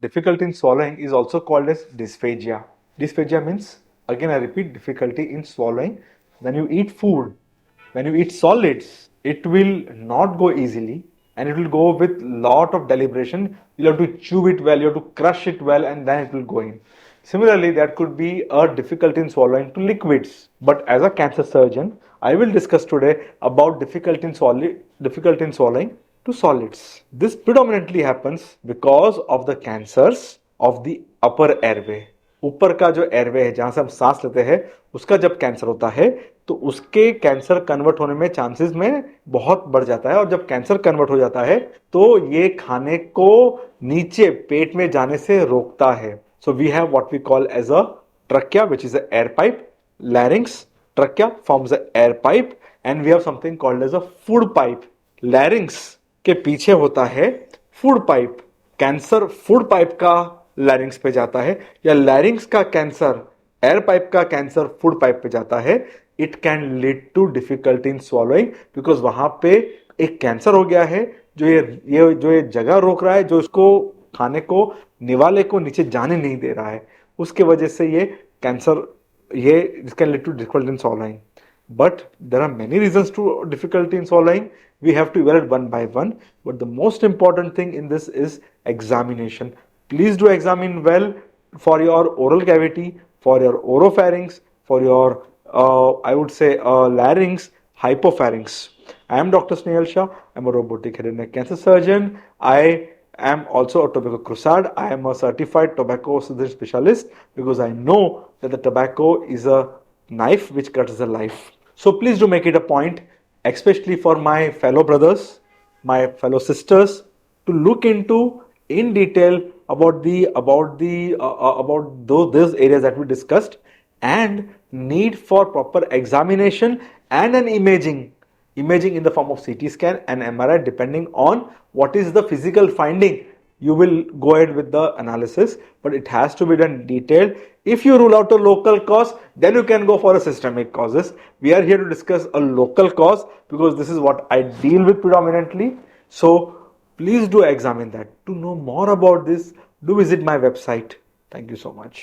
Difficulty in swallowing is also called as dysphagia. Dysphagia means, again I repeat, difficulty in swallowing. When you eat food, when you eat solids, it will not go easily and it will go with lot of deliberation. You'll have to chew it well, you have to crush it well, and then it will go in. Similarly, that could be a difficulty in swallowing to liquids. But as a cancer surgeon, I will discuss today about difficulty in swallowing to solids. This predominantly happens because of the cancers of the upper airway. ऊपर का जो airway है जहां से हम सांस लेते हैं उसका जब कैंसर होता है तो उसके कैंसर कन्वर्ट होने में चांसेस में बहुत बढ़ जाता है, और जब कैंसर कन्वर्ट हो जाता है तो ये खाने को नीचे पेट में जाने से रोकता है. So we have what we call as a trachea, which is an air pipe. Larynx, trachea forms an air pipe, and we have something called as a food pipe. Larynx के पीछे होता है food pipe. Cancer food pipe का larynx पे जाता है, या larynx का कैंसर एयर पाइप का कैंसर फूड पाइप पे जाता है. It can lead to difficulty in swallowing, because वहां पे एक कैंसर हो गया है जो ये जगह रोक रहा है, जो इसको खाने को निवाले को नीचे जाने नहीं दे रहा है. उसके वजह से ये कैंसर ये can lead to difficulty in swallowing. But there are many reasons to difficulty in swallowing. We have to evaluate one by one. But the most important thing in this is examination. Please do examine well for your oral cavity, for your oropharynx, for your, I would say, larynx, hypopharynx. I am Dr. Snehal Shah. I am a robotic head and neck cancer surgeon. I am also a tobacco crusade. I am a certified tobacco surgeon specialist because I know that the tobacco is a knife which cuts the life. So please do make it a point, especially for my fellow brothers, my fellow sisters, to look into in detail about those areas that we discussed, and need for proper examination and an imaging in the form of CT scan and MRI, depending on what is the physical finding. You will go ahead with the analysis, but it has to be done detailed. If you rule out a local cause, then you can go for a systemic causes. We are here to discuss a local cause because this is what I deal with predominantly. So please do examine that. To know more about this, do visit my website. Thank you so much.